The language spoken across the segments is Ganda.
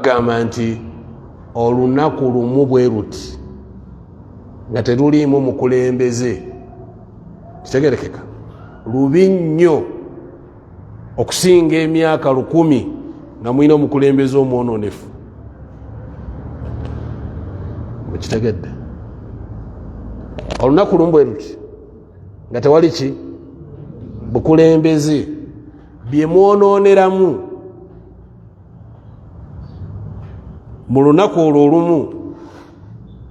gamba nti olunaku lumu bwe ruti nga teruliimu mukulembeze kitegerekeka lubi nnyo okusinga emyaka 1000 nga mulina omukulembeze omwononefu. Mukitegedde olunaku lumu bwe ruti nga tewali ki bukulembeze bye mwononeramu mu lunaku olwo olumu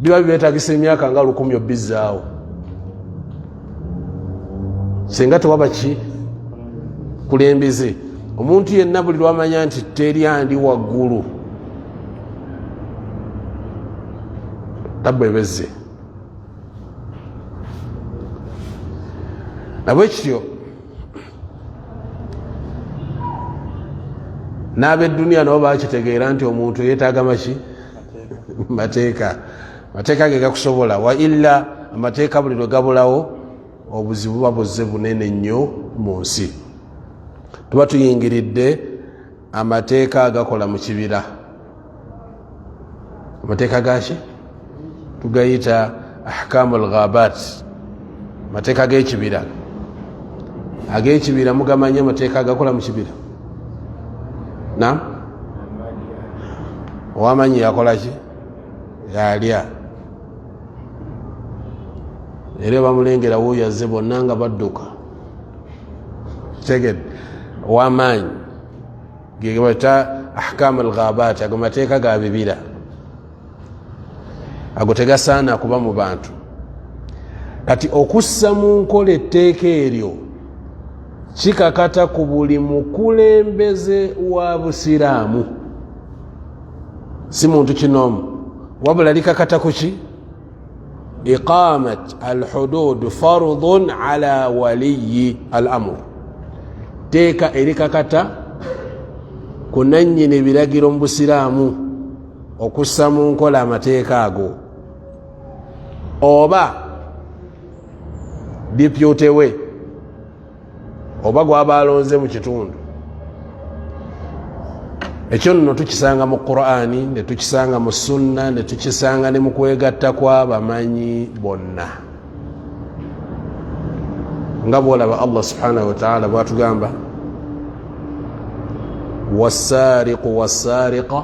biba bibeetagisa emyaka nga 1000 obizzaawo singa tewaba ki kulembeze. Omuntu yenna buli lwamanya nti teri andi waggulu tabwebezze. nabwe kityo n'ab'edduniya nabo bakitegeera nti omuntu yeetaaga maki mateeka. Mateeka ge gakusobola wa illa amateeka buli lwe gabulawo obuzibu buba buzze bunene nnyo mu nsi. Tuba tuyingiridde amateeka agakola mu kibira. Amateeka gaki tugayita ahkamul ghabat, amateeka g'ekibira. Ag'ekibira mugamanyi amateeka agakola mu kibira? Naam, owamanyi yakola ki? Yalya era bamulengera wuuyo azze bonna nga badduka. Tegedde owamaanyi gebayita ahkamul ghabat, ago mateeka ga bibira, ago tegasaana kuba mu bantu. Kati okussa mu nkola etteeka eryo kikakata ku buli mukulembeze wa busiraamu, si muntu kinoomu, wabula likakata ku ki? Iqamat alhudud fardun ala waliyi al amr, teeka erikakata ku nannyini ebiragiro mu busiraamu okussa mu nkola amateeka ago, oba dipyute we oba gwaba alonze mu kitundu ekyo. Nno tukisanga mu Qur'ani, ne tukisanga mu Sunna, ne tukisanga ne mu kwegatta kw'abamanyi bonna, nga bwolaba Allah subhanahu wa ta'ala bwatugamba wassariqu wassariqa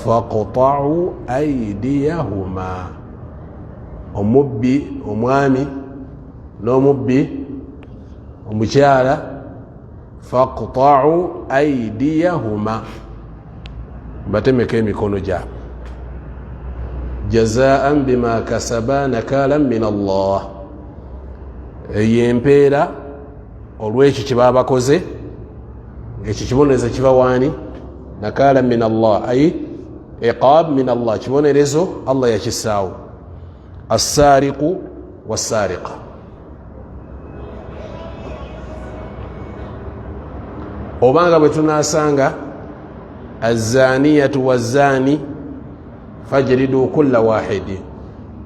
faqta'u aydiyahuma, omubbi omwami n'omubbi omukyala faqta'u aydiyahuma, batemeko emikono gyabwe, jazaan bima kasaba nakalan min Allah, eyempeera olw'ekyo kye baba bakoze, ng'ekyo kibonerezo kiva waani? Nakalan min Allah, ay iqab min Allah, kibonerezo Allah yakissaawo. Assariqu wassariqa, obanga bwe tunasanga azzaniyatu wazzani fajridu kulla wahidi,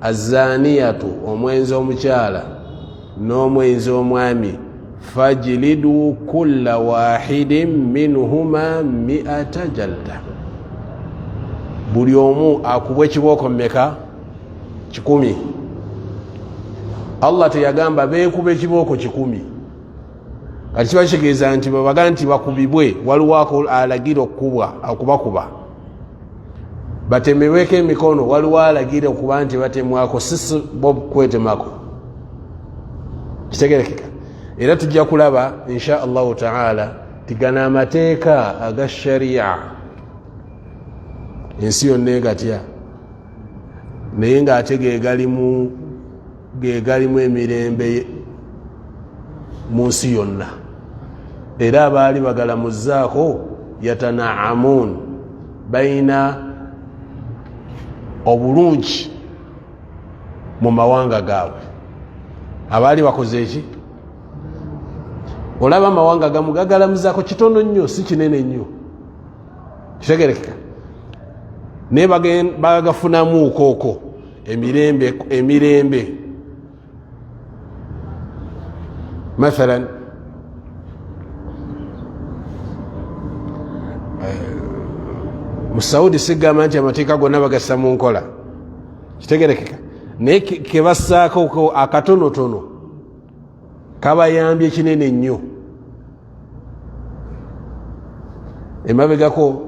azzaniyatu omwenzi omukyala n'omwenzi omwami, fajlidu kulla wahidin minhuma 100 jalda, buli omu akubwe ekibooko mmeka? 10. Allah teyagamba beekuba ekibooko 10. Kati kiba kitegeeza nti babaga nti bakubibwe waliwo alagira okubakuba, batemebweko emikono waliwo alagira okuba nti batemwako, sisi bo kwetemako. Kitegerekeka. Era tujja kulaba insha Allahu ta'ala tigana amateeka aga sharia ensi yonna egatya, naye ng'ate gegalimu emirembe mu nsi yonna, era abaali bagalamuzzaako yatanaamun bayina obulungi mu mawanga gaabwe. Abaali bakoze eki? Olaba amawanga gamu gagalamuzaako kitono nnyo, si kinene nnyo, kitegerekeka, naye bagafunamu kooko emirembe. Mathalan mu Saudi sigamba nti amateeka gonna bagassa mu nkola kitegerekeka naye kebassaako akatonotono kabayambye kinene nnyo emabegako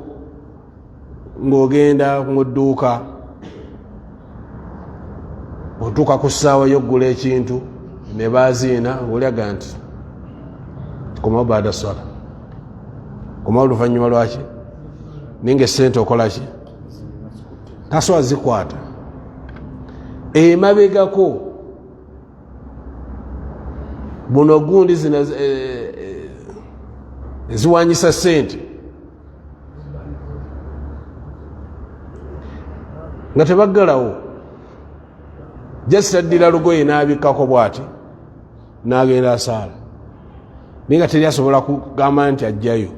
ng'ogenda mu dduuka otuuka ku ssaawa y'oggula ekintu ne baziina olyaga nti komawo baada swala komawo oluvannyuma lwaki ninga esente okolaki tasobola zikwata emabegako buno gundi zina eziwanyisa sente nga tebaggalawo jasita ddira lugoye n'abikkako bw'ati n'agenda asaala naye nga teri asobola kugamba nti ajjayo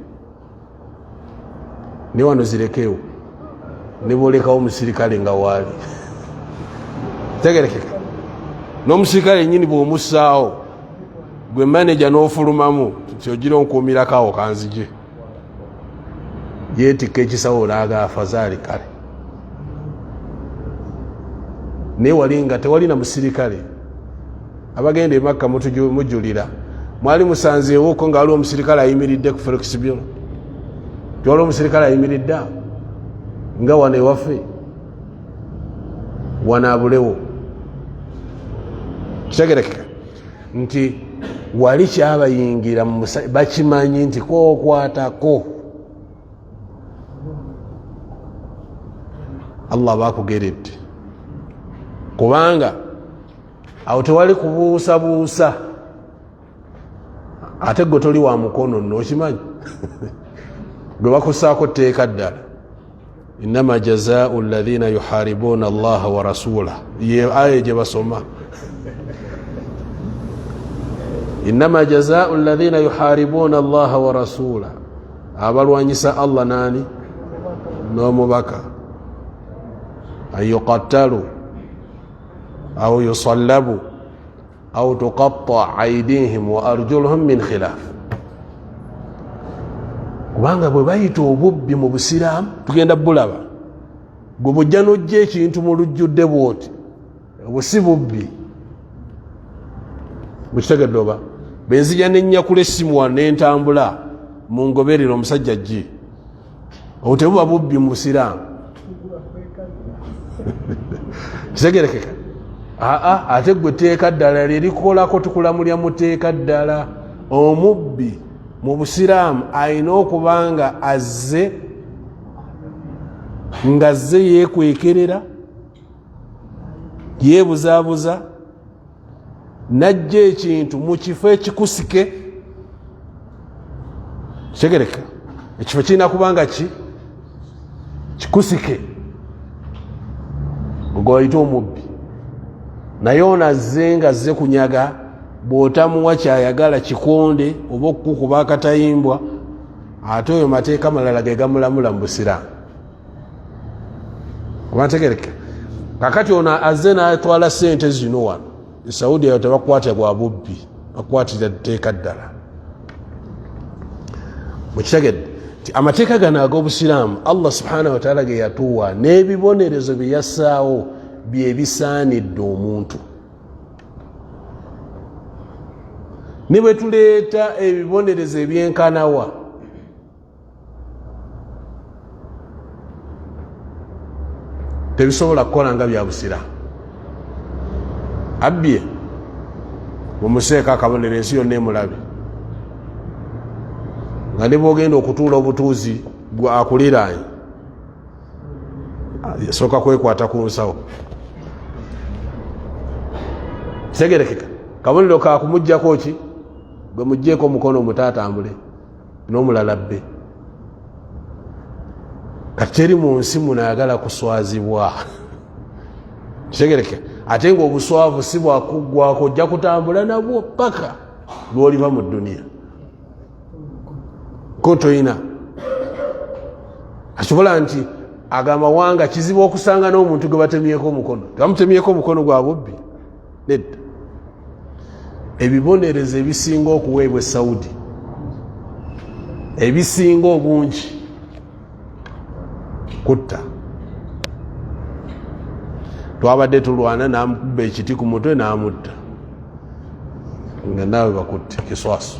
ne wano zirekewo ne bolekawo omusirikale nga waali tegerekeka n'omusirikale nyini bw'omussaawo gwe maneja n'ofulumamu nti ogira onkuumirakawo kanzije yeetikka ekisawo olaaga afazaali kale naye wali nga tewali na musirikale abagenda e Makka mujulira mwali musanzeewo ko nga waliwo omusirikale ayimiridde ku flexible tiwaliwo omusirikale ayimiridde nga wano ewaffe wanaabulewo kitegerekeka nti wali kyabayingira bakimanyi nti kookwatako Allah bakugeredde kubanga awo tewali kubuusabuusa ate gwe toli wa mukono nno okimanyi gwe bakussaako tteeka ddala innama jazaau alladhina yuharibuna allaha wa rasulah ye aya gye basoma innama jazaau alladhina yuharibuna allaha wa rasulah abalwanyisa Allah nani n'omubaka an yuqattalu aw yusallabu aw tuqatta aydihim wa arjuluhum min khilaf kubanga bwe bayita obubbi mu busiraamu tugenda bulaba gwe bujja n'ojja ekintu mu lujjudde bwoti obwo si bubbi bukitegedde oba benzija nennyakula essimu wano nentambula mu ngoberero omusajja ggi obwo tebuba bubbi mu busiraamu kitegerekeka ate gwe teeka ddala lyerikolako tukulamulya mu teeka ddala omubbi mu busiraamu alina okubanga azze nga zze yeekwekerera yeebuzaabuza najja ekintu mu kifo ekikusike kitegereka ekifo kirina kubanga kikusike ogwo ayita omubbi naye ono azze nga azze kunyaga bw'otamuwa kyayagala kikonde oba okukuba akatayimbwa ate oyo mateeka malala ge gamulamula mu busiraamu obategereka kakati ono azze n'atwala sente zino wano esaudi eyo tebakwata gwa bubbi bakwatira tteeka ddala mukitegedde nti amateeka gano ag'obusiraamu Allah subhanahu wa ta'ala ge yatuwa n'ebibonerezo bye yassaawo bye bisaanidde omuntu ne bwe tuleeta ebibonerezo ebyenkanawa tebisobola kukola nga bya busiraamu abbye mumuseeka akabonero ensi yonna emulabe nga ne bwogenda okutuula obutuuzi akuliraanye yasooka kwekwata ku nsawo kitegerekeka kabonero kakumuggyako ki gwe mugjeeko omukono omutatambule n'omulala bbe kati teri mu nsi munaagala kuswazibwa kitegereke ate ngaobuswavu si bwakuggwako ojja kutambula nabwo paka lwoliva mu dduniya ko toyina asobola nti agamba wanga kizibu okusanga n'omuntu gwe batemyeko omukono tebamutemyeko omukono gwa bubbi nedda ebibonerezo ebisinga okuweebwa Saudi ebisinga obungi kutta. Twabadde tulwana namukuba ekiti ku mutwe namutta nga naawe bakutte kiswaso.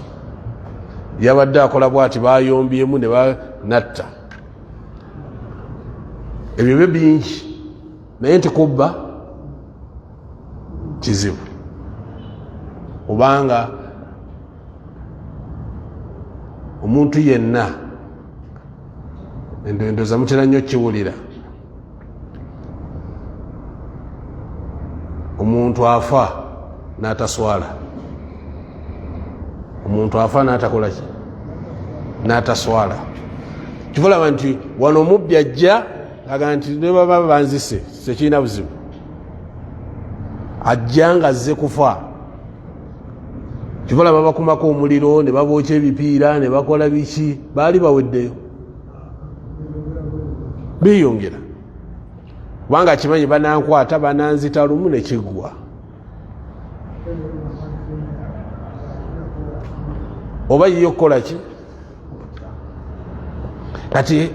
Yabadde akola bwati bayombyemu ne banatta. Ebyo byo bingi naye nti kubba kizibu kubanga omuntu yenna endowooza mutera nnyo kiwulira. Omuntu afa n'ataswala, omuntu afa n'atakola ki, n'ataswala. Kivulaba nti wano omubbi ajja aga nti ne baba banzise tekirina buzibu, ajja nga azze kufa. Kivulaba bakumako omuliro ne babookya ebipiira ne bakola biki, baali baweddeyo biyongera kubanga kimanyi banankwata bananzita lumu ne kiggwa. Oba yiyo kukola ki? Kati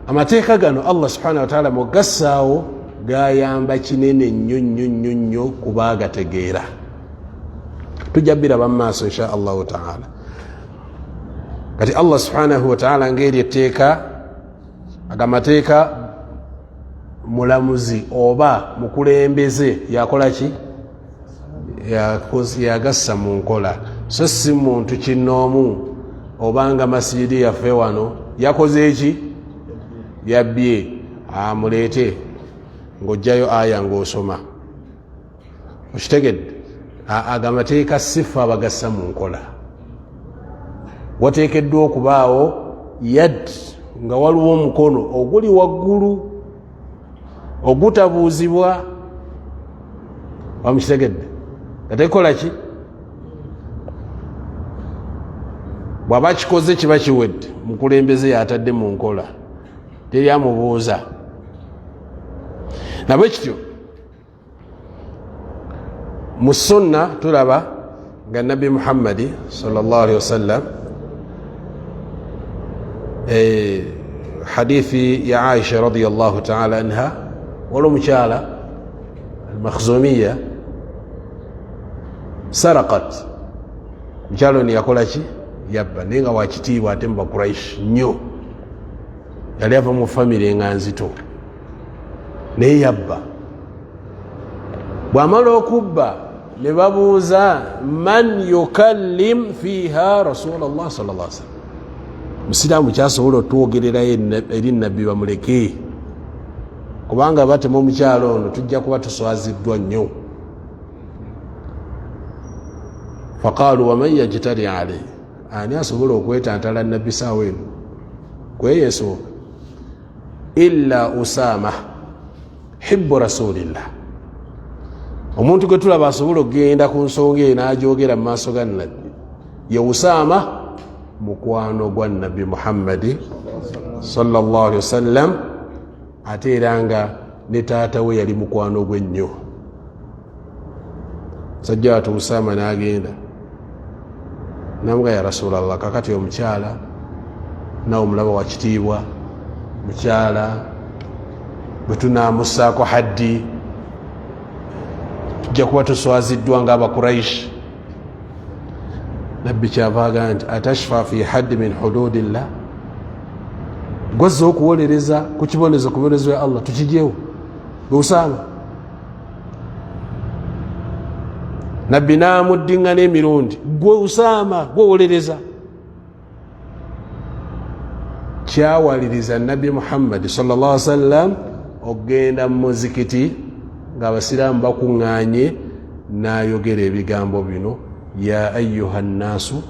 amateeka gano Allah subhanahu wa ta'ala mugassaawo gayamba kinene nnyo nnyo nnyo nnyo kuba agategeera. Tujja biraba mu maaso insha Allahu ta'ala. Kati Allah subhanahu wa ta'ala ngeri etteeka agamateeka mulamuzi oba mukulembeze yakola ki, yagassa mu nkola. So si muntu kinoomu obanga masijidi yaffe wano yakoze eki, yabbye amuleete ng'ojjayo aya ng'osoma. Okitegedde? Agamateeka sifa abagassa mu nkola. Wateekeddwa okubaawo yad nga waliwo omukono oguli waggulu ogutabuuzibwa. Wamukitegedde? Gatekola ki? Bw'aba kikoze kiba kiwedde, mukulembeze yatadde mu nkola, teri amubuuza. Nabwe kityo mu sunna tulaba nga Nabbi Muhammadi sallallahu alaihi wasallam hadithi ya Aisha radiyallahu ta'ala anha, waliwo mukyala al-Makhzumiyya saraqat. Mukyalo ni yakola ki? Yabba, naye nga wakitiibwa ate mu Bakuraishi nnyo, yali ava mu famire nga nzito naye yabba. Bw'amala okubba ne babuuza man yukallim fiha Rasulullah sallallahu alaihi wasallam. Musiraamu kyasobola otwogererayo eri nabbi bamuleke, kubanga batema omukyalo ono tujja kuba tuswaziddwa nnyo. Faqaalu waman yajtari alayhi, ani asobola okwetantala nabbi saawa eno kweyeso? Illa Usama hibbu rasulillah. Omuntu gwe tulaba asobola okgenda ku nsonga eyo n'agyogera mu maaso ga nabbi ye Usama, mukwano gwa Nabbi Muhammadi sallallahu alaihi wasallam, ate era nga ne taata we yali mukwano gwe nnyo. Sajja watu Usama n'agenda namuga, ya Rasulallah, kakati omukyala nawe omulaba wa kitiibwa, mukyala bwe tunaamussaako haddi tujja kuba tuswaziddwa ng'Abakuraishi. Nabbi kyava agamba nti atashfa fi haddi min hududillah, gwazza okuwolereza ku kibonezo ku bibonezo ya Allah tukijyewo gwe Usama. Nabbi n'amuddiŋŋana emirundi, gwe Usama gwewolereza. Kyawaliriza Nabbi Muhammad sallallahu alaihi wasallam okgenda mu muzikiti ng'abasiraamu bakuŋŋaanye, n'ayogera ebigambo bino: ya ayuha nnaasu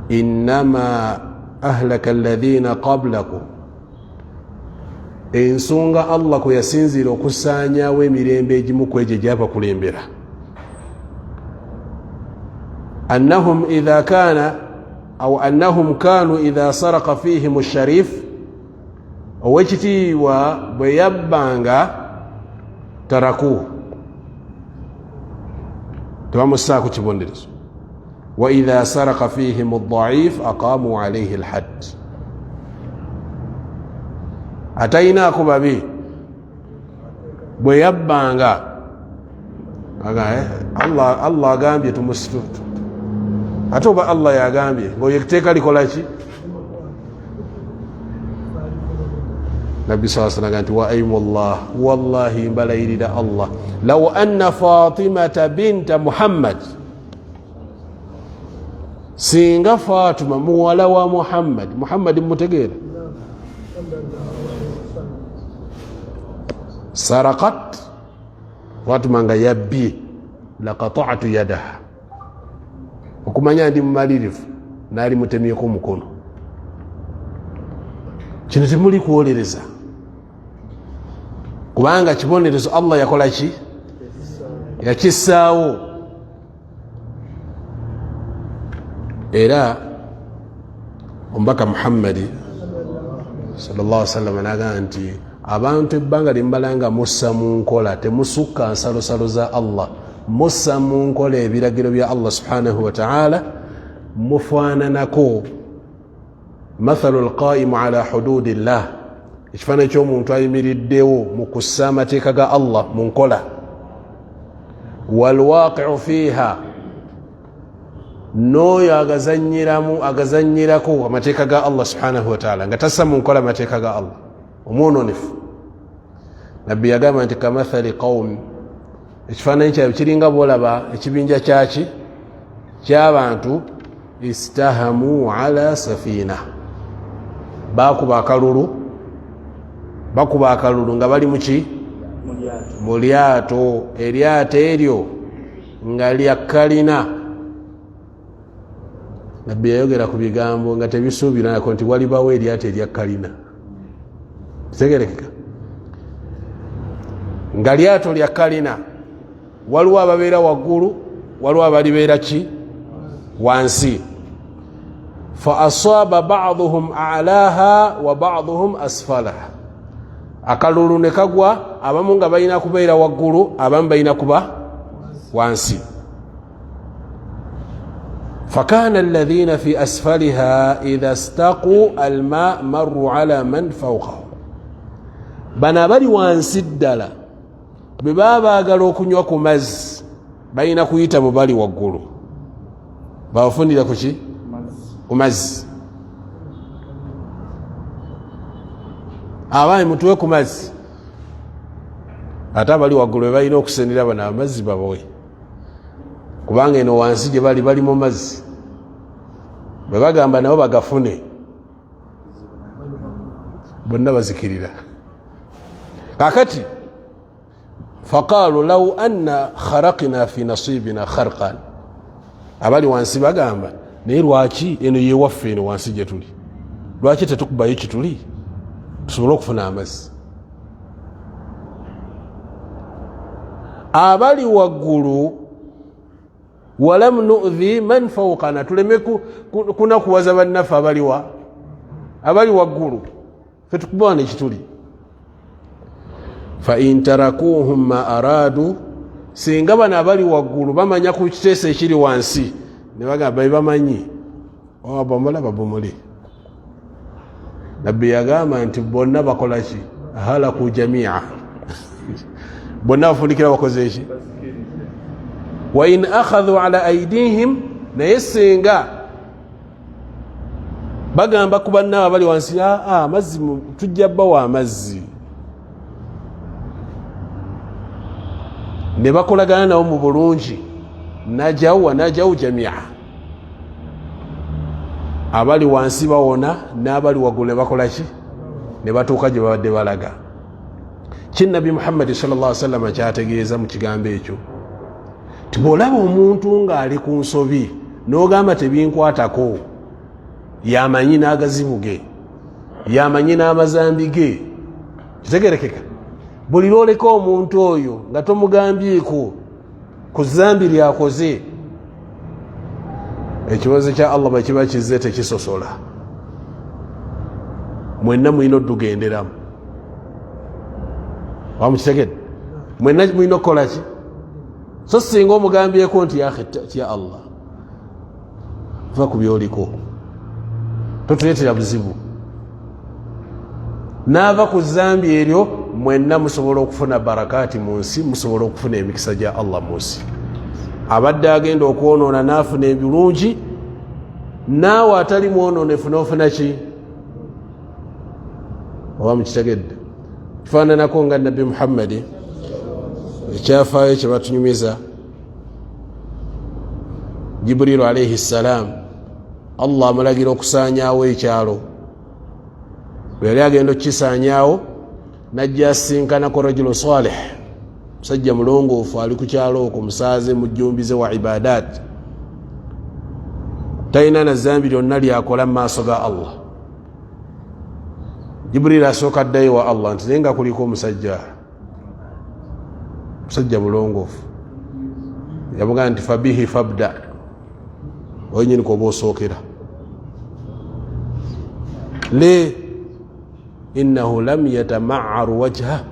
innama ahlaka alladhina qablakum, ensonga Allah kwe yasinziira okusaanyaawo emirembe egimu ku egyo gyabakulembera, annahum idha kana aw annahum kanu idha saraka fihim ash-sharif, owekitiibwa bwe yabbanga tarakuhu, tebamussaako kibonerezo, wa idha saraka fihim ad-da'if aqamu alayhi al-hadd. atayinaako babi bwe yabbanga Allah agambye tumusitu ate oba Allah yagambye ng'oyo etteeka likola ki? Nabbi sallallahu alayhi wasallam nti wa aymullah wallahi mbalayirira Allah law anna Fatimata binta Muhammad, singa Fatima muwala wa Muhammad mutegeera saraqat, Fatima nga yabbye laqata'tu yadaha, okumanya ndi mumalirivu naali mutemyeko omukono. Kino temuli kwolereza kubanga kibonerezo Allah yakola ki? Yakissaawo. Era omubaka Muhammadi sallallahu alaihi wasallam n'agamba nti abantu ebbanga limbalanga mussa mu nkola, temusukka nsalosalo za Allah, mussa mu nkola ebiragiro bya Allah subhanahu wa ta'ala, mufaananako mathalu alqaimu ala hududillah, ekifaananyi ky'omuntu ayimiriddewo mu kussa amateeka ga Allah mu nkola, walwaqi'u fiiha, n'oyo agazanyirako amateeka ga Allah subhanahu wa ta'ala nga tassa mu nkola amateeka ga Allah, omwononefu. Nabbi yagamba nti kamathali qawmi, ekifaananyi kyabwe kiringa bwolaba ekibinja kyaki ky'abantu istahamu ala safina, bakuba akalulu nga bali muki? Mu lyato. Eryato eryo nga lya kalina. Nabbi yayogera ku bigambo nga tebisuubirako nti walibawo eryato erya kalina, kitegerekeka nga lyato lya kalina, waliwo ababeera waggulu, waliwo abalibeera ki? Wansi. Fa asaba ba'dhuhum a'laha wa ba'dhuhum asfalaha, akalulu ne kagwa, abamu nga balina kubeera waggulu, abamu balina kuba wansi. fakana alladhina fi asfaliha idha staqu alma marru ala man fawqahu, bano abali wansi ddala bwe baba baagala okunywa ku mazzi balina kuyita mu bali waggulu, babafundira ku ki? Ku mazzi. Abaami mutuwe ku mazzi, ate abali waggulu bwe balina okusenera bano amazzi babawe, kubanga eno wansi gye bali mu mazzi, bwe bagamba nabo bagafune bonna bazikirira. Kakati faqalu law anna kharaqna fi nasibina kharqan, abali wansi bagamba naye lwaki eno yewaffe eno wansi gye tuli, lwaki tetukubayo kituli tusobole okufuna amazzi? Abali waggulu walam nu'dhi man fawqana, tuleme kunakuwaza bannaffe abali waggulu, fe tukubawana ekituli. Fa in tarakuhum ma aradu, singa bano abali waggulu bamanya ku kiteeso ekiri wansi ne bagamba bamanyi obabomola babomole. Nabbi yagamba nti bonna bakola ki? Halaku jamia bonna bafundikira bakoze eki? Wa in akhadhu ala aidihim, naye singa bagamba ku bannabo abali wansi amazzi tujja bbawa amazzi, ne bakolagana nabo mu bulungi, najawu jamia, abali wansi bawona n'abali waggulu ne bakola ki? Ne batuuka gye babadde balaga. Kinnabi Muhammad sallallahu alaihi wasallam kyategeeza mu kigambo ekyo ti bw'olaba omuntu ng'ali ku nsobi n'ogamba tebinkwatako, yamanyi n'agazibu ge, yamanyi n'amazambi ge, kitegerekeka. Buli lwoleka omuntu oyo nga tomugambyeko ku zambi lyakoze, ekibazo kya Allah bwe kiba kizze tekisosola. Mwenna mulina oddugenderamu, wamukitegedde? Mwenna mulina okukola ki? So singa omugambyeko nti ya Allah va ku byoliko, totuleetera buzibu. n'ava ku zambi eryo mwenna musobola okufuna barakati mu nsi, musobola okufuna emikisa gya Allah mu nsi. Abadde agenda okwonoona n'afuna ebirungi, naawe atali mwonoonefu n'ofuna ki? Oba mukitegedde? Kifaananako nga Nabbi Muhammadi ekyafaayo kye batunyumiza. Jibrilu alayhi salam Allah amulagira okusaanyaawo ekyalo. Bwe yali agenda okukisaanyaawo najja asinkanako rajulu salih, musajja mulongoofu ali ku kyalo okwo, musaaze mujjumbize wa ibadat, talina na zambi lyonna lyakola mu maaso ga Allah. Jibril asooka addayo wa Allah nti naye nga kuliko musajja mulongoofu. Yamugamba nti fabihi fabda, wenyini koba osookera. Le innahu lam yatama'ar wajha,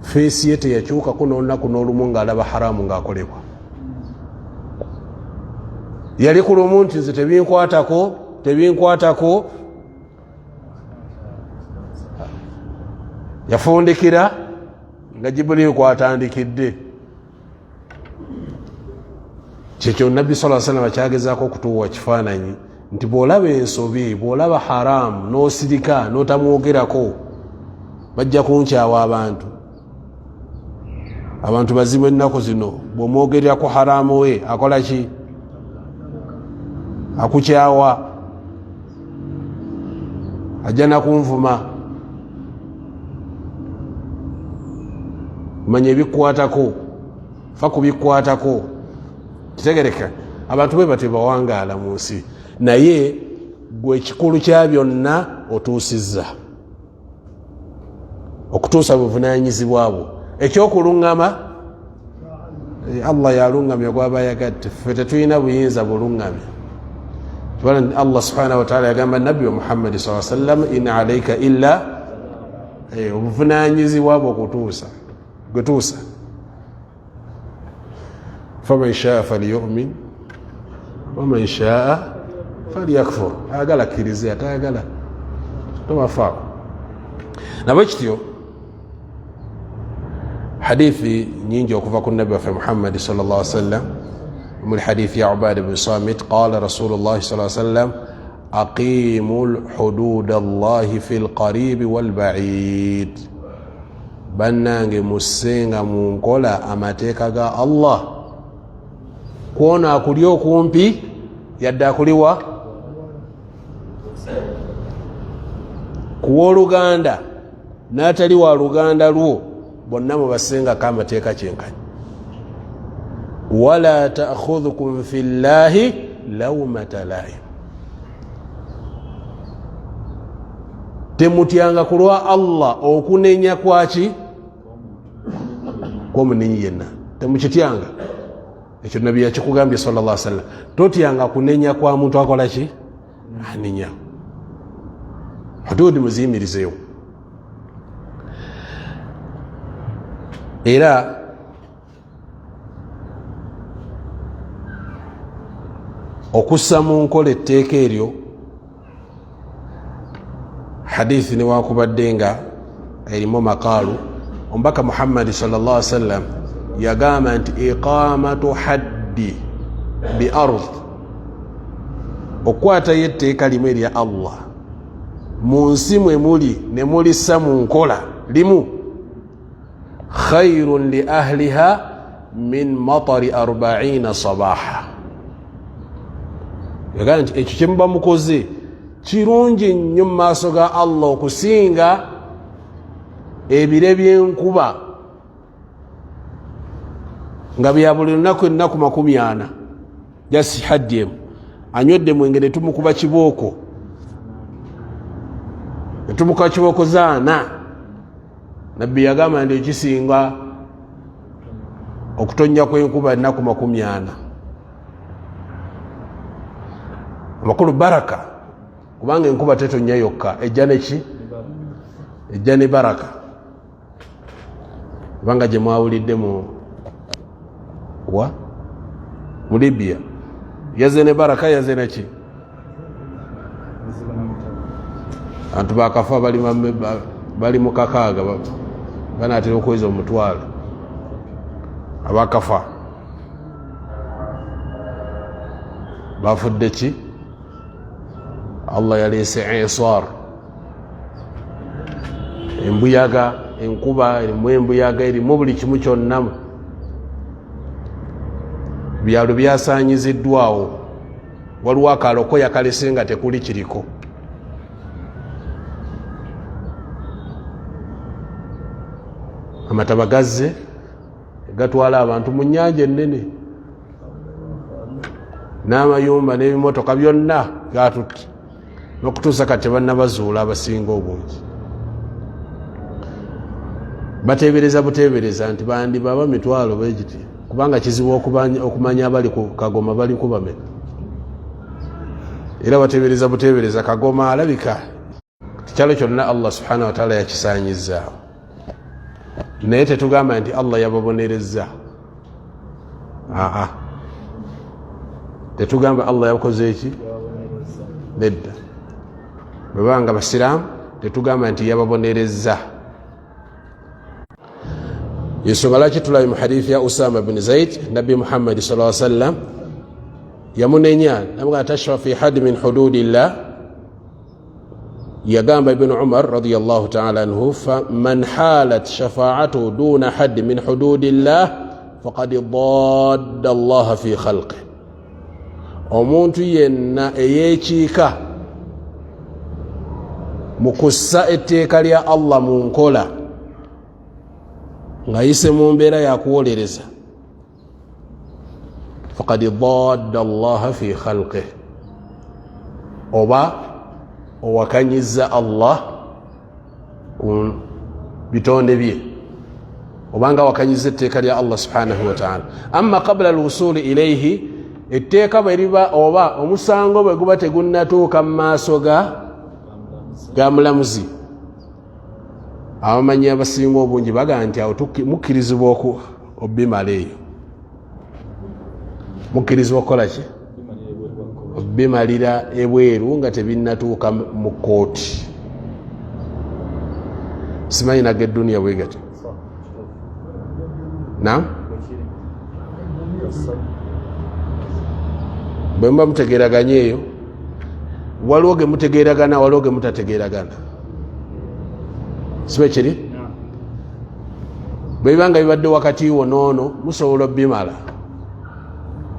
feesi ye teyakyukako n'olunaku n'olumu ng'alaba haramu ng'akolebwa. Yali ku lumu nti nze tebinkwatako, yafundikira nga Jibril kwatandikidde. Kyekyo Nabbi sallallahu alaihi wasallam kyagezaako okutuwa kifaananyi nti bw'olaba ensobi, bw'olaba haramu n'osirika n'otamwogerako, bajja kunkyawa abantu bazibu ennaku zino. Bw'omwogererako haramu we akola ki? Akukyawa, ajja nakunvuma. Manya ebikkwatako, fa kubikkwatako. Kitegereka abantu bwe batebawangaala mu nsi, naye gwe ekikulu kya byonna otuusizza, okutuusa buvunaanyizibwa bwo. Ekyokuluŋŋama Allah yalungamya gwaba yagadde, ffe tetulina buyinza buluŋŋamya. Allah subhanahu wa ta'ala yagamba Nabbi wa Muhammad sallallahu alaihi wasallam, in alayka illa obuvunaanyizibwa bwo gutuusa. faman shaa falyu'min waman shaa falyakfur. Ayagala akkirize, atayagala tobafaako. Nabwe kityo hadithi nyingi okuva ku Nabbi waffe Muhammad sallallahu alaihi wasallam. Muli hadithi ya Ubaada bin Samit, qala Rasulullah sallallahu alaihi wasallam, aqimul hudud Allahi fil qaribi wal ba'id. Bannange musenga mu nkola amateeka ga Allah, kwona akuli okumpi yadde akuliwa kuw'oluganda n'atali wa luganda lwo, bonna mubasengako amateeka kyenkanyi. Wala ta'khudhukum fillahi lawmata laim. Temutyanga kulwa Allah okunenya kwaki? Kwomunenyi yenna temukityanga. Ekyo Nabbi yakikugambye sallallahu alaihi wasallam. Totyanga kunenya kwa muntu akola ki? Anenya. Hududi muziyimirizeyo. Era okussa mu nkola etteeka eryo, hadithi newakubadde nga erimu makaalu, omubaka Muhammad sallallahu alaihi wasallam yagamba nti iqamatu haddi bi ard, okwatayo etteeka limu erya Allah mu nsi mwe muli ne mulissa mu nkola limu, khairun li ahliha min matari 40 sabaha. Yagamba nti ekyo kyemuba mukoze kirungi nnyo mu maaso ga Allah okusinga ebire by'enkuba nga bya buli lunaku ennaku 40. Jasi haddi emu anywedde mwenge ne tumukuba kibooko, ne tumukuba kibooko zaana. Nabbi yagamba nti ekisinga okutonnya kw'enkuba ennaku 40. Amakulu baraka, kubanga enkuba tetonnya yokka, ejja neki? Ejja ne baraka. Kubanga gye mwawulidde mu Libya yaze ne baraka, yaze neki? abantu bakafa bali mu kakaaga banaatera okuweza omutwalo abakafa bafudde ki Allah yaleese isar embuyaga enkuba erimu embuyaga erimu buli kimu kyonna byalo byasanyiziddwawo waliwo akaloko yakalese nga tekuli kiriko amataba gazze gatwala abantu mu nnyanja ennene n'amayumba n'ebimotoka byonna gatutte n'okutuusa kati bannabazuula abasinga obungi bateebereza buteebereza nti bandibaba mitwalo begiti kubanga kizibu okumanya abali ku Kagoma bali kubameka era bateebereza buteebereza Kagoma alabika kikyalo kyonna Allah subhanahu wa ta'ala yakisaanyizaawo naye tetugamba nti Allah yababonereza tetugamba Allah yakoze eki nedda bwebanga basiraamu tetugamba nti yababonereza yensonga lwaki tulabe mu hadithi ya Usama bin Zaid Nabi Muhammad sallallahu alaihi wasallam yamunenya namuga tashfa fi hadd min hududillah yagamba Ibn Umar radiyallahu ta'ala anhu man halat shafa'atu duna hadd min hududillah faqad dadda Allah fi khalqihi omuntu yenna eyekiika mukussa etteeka lya Allah mu nkola nga yise mu mbeera yakuwolereza faqad dadda Allah fi khalqihi oba owakanyiza Allah ku bitonde bye obanga wakanyiza etteeka lya Allah subhanahu wa ta'ala amma qabla al-wusul ilayhi etteeka bwe liba oba omusango bwe guba tegunnatuuka mu maaso ga mulamuzi abamanyi abasinga obungi bagaa nti awo mukkirizibwa obbimala eyo mukkirizibwa okukola ki obbimalira ebweru nga tebinnatuuka mu kooti simanyi naga edduniya bwe gati nam bwe muba mutegeeraganya eyo waliwo ge mutegeeragana waliwo ge mutategeeragana sibe kiri bwe bibanga bibadde wakati wo noono musobola obbimala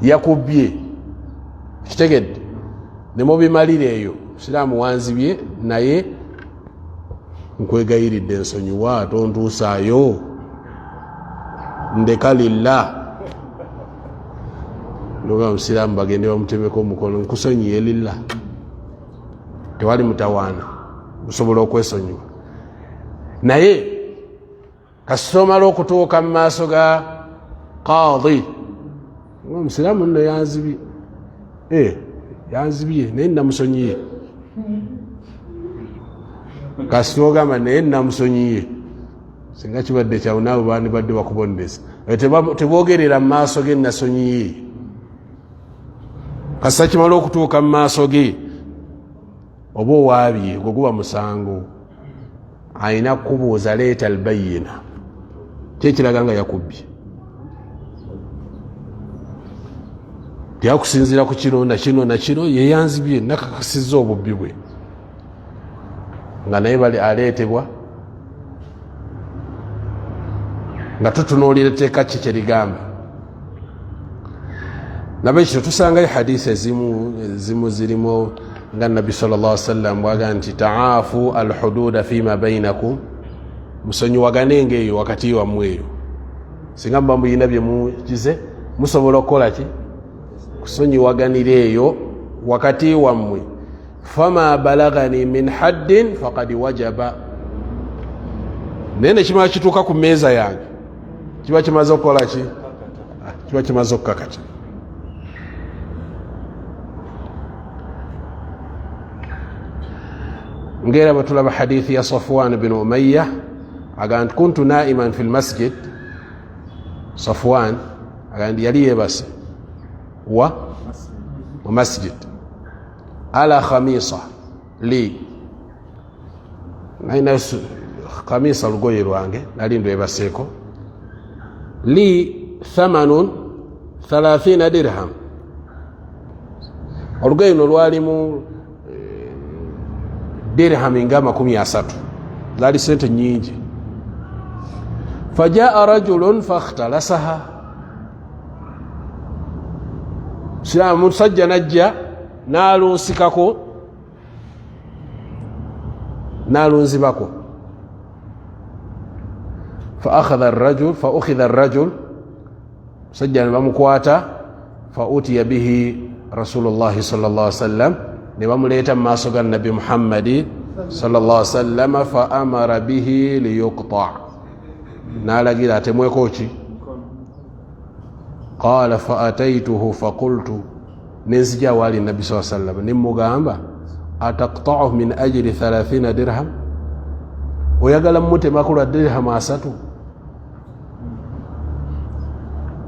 yakubbye kitegedde ne mubimalira eyo siraamu wanzibye naye nkwegayiridde ensonyiwa tontuusaayo ndeka lillah noga musiraamu bagende bamutemeko omukono nkusonyiye lillah tewali mutawaana musobola okwesonyiwa naye kasomala okutuuka mu maaso ga qaadi omusiraamu nno yanzibye yanzibye naye namusonyiye kasita ogamba naye namusonyiye singa kibadde kyawe naawe bandi badde bakubonesa tebogerera mu maaso ge nasonyiye kasita kimala okutuuka mu maaso ge oba owaabye gwe guba musango ayina kubuuza leeta albayina kyekiraga nga yakubbye tyakusinzira ku kino nakino nakino yeyanzibye nakakasizza obubbi bwe nga naye bali aleetebwa nga tutunuulira etteeka ki kyerigamba nabekito tusangayo hadiisi ezimu zirimu nga nabbi sallallahu alaihi wasallam bwaga nti taafu alhududa fima bainakum musonyiwagane ngaeyo wakati wammwe eyo singa muba muyina bye mukize musobola okukola ki kusonyiwaganira eyo wakati wammwe fama balagani min haddin faqad wajaba naye nekimala kituuka ku meeza yange kiba kimaze okukola ki kiba kimaze okukakata ngera batulaba hadithi ya Safwan bin Umayyah agandi kuntu naiman fi lmasjid Safwan agandi yali yebase wa mu masjid ala khamisa li naina kamisa olugoye lwange nali ndwebaseeko li thamanun 30 dirham olugoye luno lwalimu dirham nga 30 zali sente nyingi fajaa rajulun fakhtalasaha musajja najja nalunsikako nalunzibako فأخذ الرجل سجل بمكواتا فأوتي به رسول الله صلى الله عليه وسلم نبمليتا ما سقى النبي محمد صلى الله عليه وسلم فأمر به ليقطع نالا جدا تموي كوشي قال فأتيته فقلت نزجا والي النبي صلى الله عليه وسلم نمو غامبا أتقطعه من أجل 30 درهم ويقال موتي ما كل الدرهم أساتو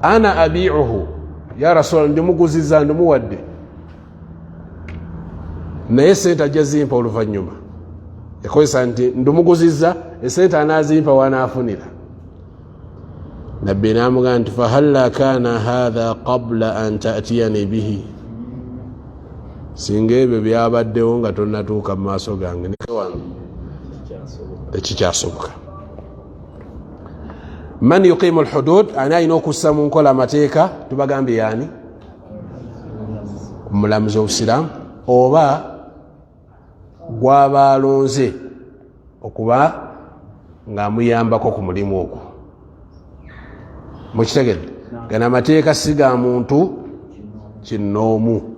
أنا أبيعه يا رسول الله ndumuguziza ndumuwadde naye sente ajazimpa oluvannyuma yakozesa nti ndumuguziza esente anazimpa wanaafunira nabbi namugamba nti fahalla kana hadha qabla an ta'tiyani bihi singa ebyo byabaddewo nga tonnatuuka mu maaso gange tekikyasoboka man yuqimu alhudud ani alina okussa mu nkola amateeka tubagambye yani omulamuzi obusiraamu oba gwaba alonze okuba ng'amuyambako ku mulimu ogwo mukitegedde gana amateeka si ga muntu kinnoomu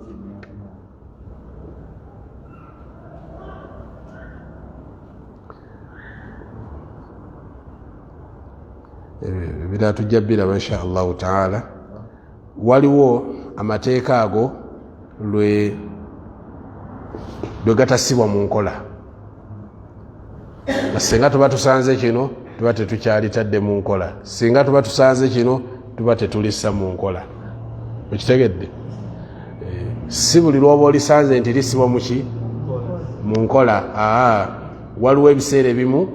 bila tujja biraba insha allahu taala waliwo amateeka ago lwe gatasibwa mu nkola singa tuba tusanze kino tuba tetukyalitadde mu nkola singa tuba tusanze kino tuba tetulissa mu nkola ekitegedde si buli lwoba olisanze nti lisibwa muki mu nkola waliwo ebiseera ebimu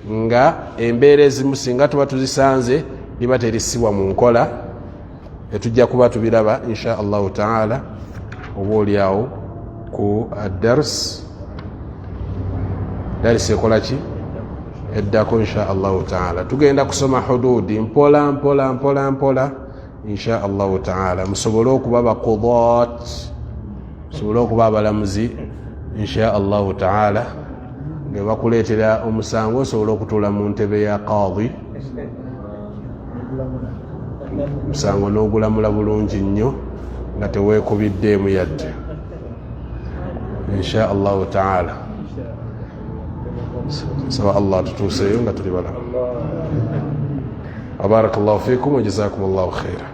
nga embeera ezimu singa tuba tuzisanze liba terisibwa mu nkola etujja kuba tubiraba insha allahu taala oba oliawo ku adars darisi ekola ki eddako insha allahu taala tugenda kusoma hududi mpola mpola mpola mpola insha allahu taala musobole okuba baqudat musobole okuba abalamuzi insha allahu taala nga bakuleetera omusango osobola okutuula mu ntebe ya qadi musango n'ogulamula bulungi nnyo nga teweekubiddeemu yadde insha allahu taala saba allah tutuuseeyo nga tuli balamu wabaraka allahu fikum wa jazakum allahu khaira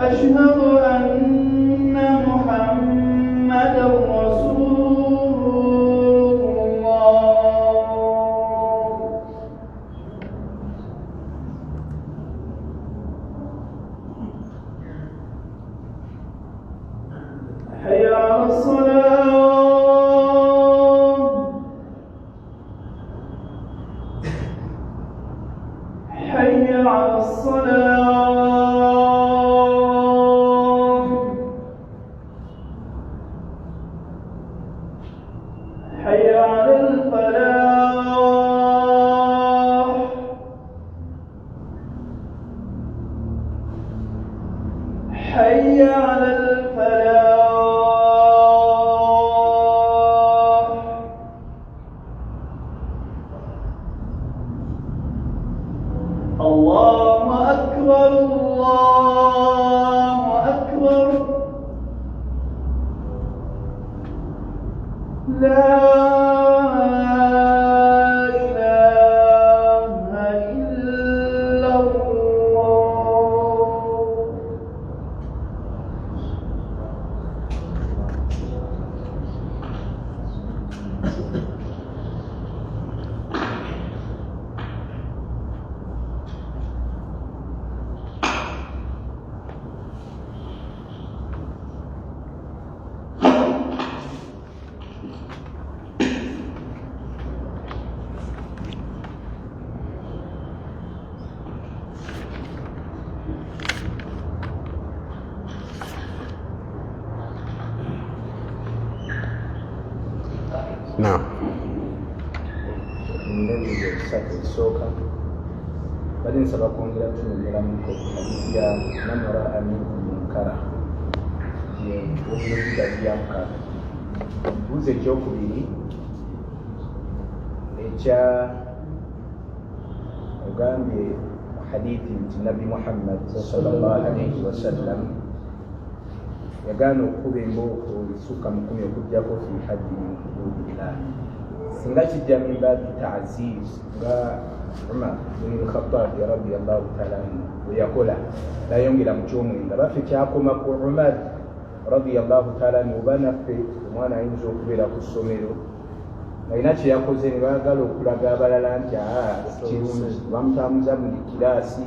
أشهد نعم. bali nsaba kwongera tunyongera mu hadithi ya man raa minkum munkara obulozi bya mukaaga. Buuza ekyokubiri ekya ogambye hadithi nti Nabi Muhammad sallallahu alayhi wasallam yagaana okukuba embooko ebisukka mu 10 okuggyako fi haddi min hududillah. Singa kijja min baabi ta'ziz nga Umar ibn al-Khattab radiyallahu ta'ala anhu bwe yakola nayongera mu kyomwenda, baffe kyakoma ku Umar radiyallahu ta'ala anhu. Oba naffe omwana ayinza okubeera ku ssomero alina kye yakoze ne baagala okulaga abalala nti kirungi, bamutamuza mu kiraasi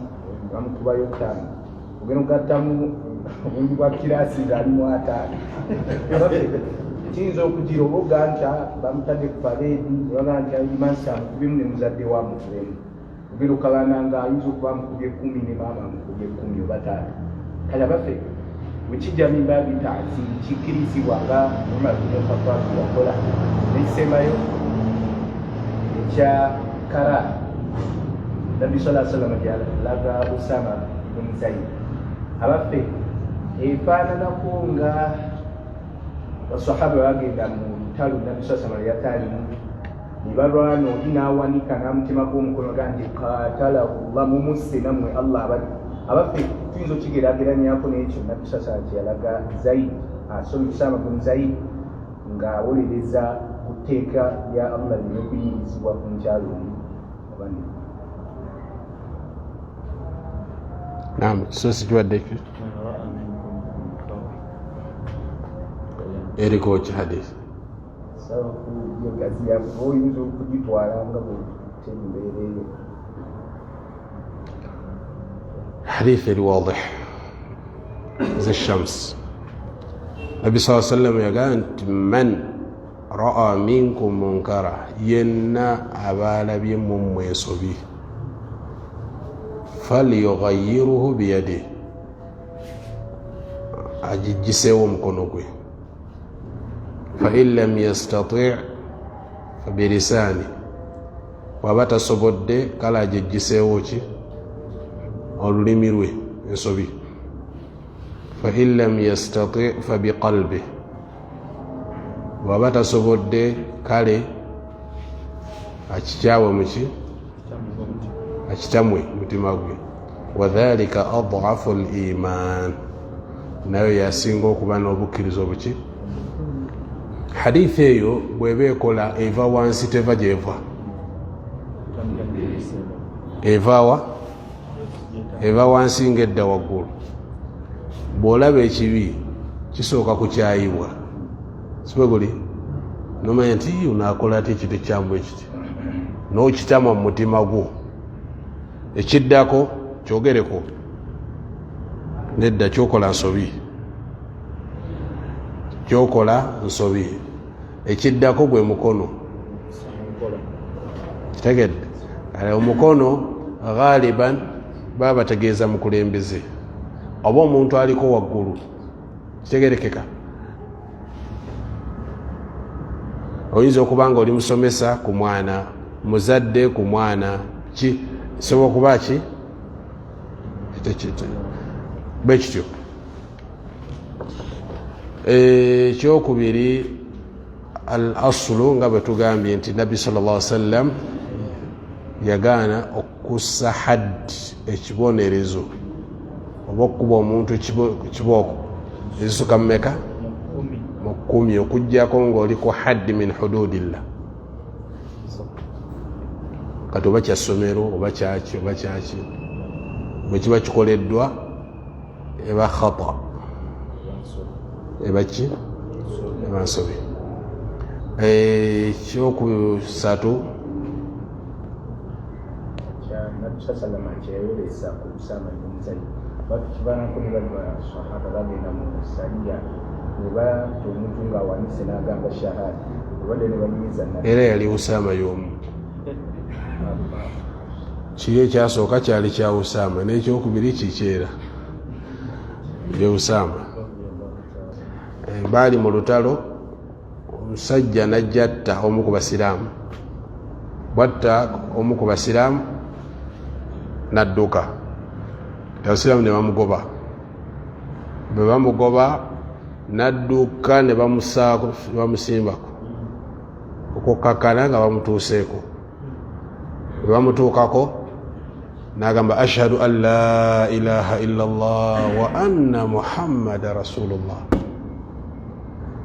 bamukubayo ttaano, ogenda okugattamu obungi bwa kiraasi zaalimu ataano. Kiyinza okugira oboga nti bamutadde ku pareedi nebaga nti alimansa amukubemu ne muzadde wa mukubemu, ogenda okabana nga ayinza okuba amukubye 10 ne maama amukubye 10 oba 5. Kale baffe wekijja min baabi ta'ziz kikkirizibwa nga Umar ibn Khattab yakola. Nekisembayo ekya kara Nabi sallallahu alaihi wasallam gyalaga Usama ibn Zayd. Abaffe efaananako nga basahaba bagenda mu lutalo Nabi sallallahu alaihi wasallam yatalimu ne balwana, oli n'awanika n'amutima gw'omukono gandi katala Allah mumusse nammwe Allah abali. Abaffe tuyinza okigeraageranyako n'ekyo Nabi sallallahu alaihi wasallam yalaga Zayd Usama ibn Zayd ng'awolereza ku tteeka lya Allah ly'okuyingizibwa ku nkyalo abandi. Naam, kisosi kiwadde ki eriko ki hadisi sawa ku gazi ya oyinza okugitwala nga bwetembeereyo. حديث واضح زي الشمس. النبي صلى الله عليه وسلم يقول من رأى منكم منكرا ينا أبال بيمم ويصبي فليغيره بيده أجيسيوم كنوكي فإن لم يستطيع فبلسانه وبات صبود كلا جيسيوشي olulimi lwe ensobi. fain lam yastati fa biqalbi, bwaba tasobodde kale akikyawe muki akitamwe mutima gwe. wadhalika adhafu liman, nayo yasinga okuba n'obukkiriza obuki. hadithi eyo bweba ekola eva wansi teva gyeva, eva wansi ng'edda waggulu. bw'olaba ekibi kisooka kukyayibwa, sibe guli nomanya nti onaakola ati ekiti kyambu ekiti, n'okitama mu mutima gwo. ekiddako kyogereko, nedda kyokola nsobi, kyokola nsobi, ekiddako gwe mukono. Kitegedde omukono ghaliban baba bategeeza mukulembeze oba omuntu aliko waggulu. Kitegerekeka oyinza okuba nga oli musomesa ku mwana, muzadde ku mwana, kisobola okuba ki bwekityo. Ekyokubiri al aslu nga bwe tugambye nti nabbi sallallahu alaihi wasallam yagaana okussa haddi, ekibonerezo oba okuba omuntu ekibooko ezisuka mumeka mu 10 okujjako ng'oli ku haddi min hududillah. Kati oba kya ssomero oba kyaki oba kyaki bwe kiba kikoleddwa eba khata, eba ki eba nsobi. Ekyokusatu salama kyeyolesa ku Usaama ibn Zayd bakibanako ne badwa sahaba bagenda mu saliya weba omuntu nga awanise n'agamba shahada obadde ne banyumiza era yali Usaama y'omu. Kiri ekyasooka kyali kya Usaama n'ekyokubiri kikyera ye Usaama. Baali mu lutalo, omusajja najjatta omu ku basiraamu, bwatta omu ku basiraamu nadduka, abasiraamu ne bamugoba. Bwe bamugoba nadduka ne bamusaako bamusimbako okukakkana nga bamutuuseeko. Bwe bamutuukako n'agamba ashhadu an la ilaha illa allah wa anna muhammada rasulullah.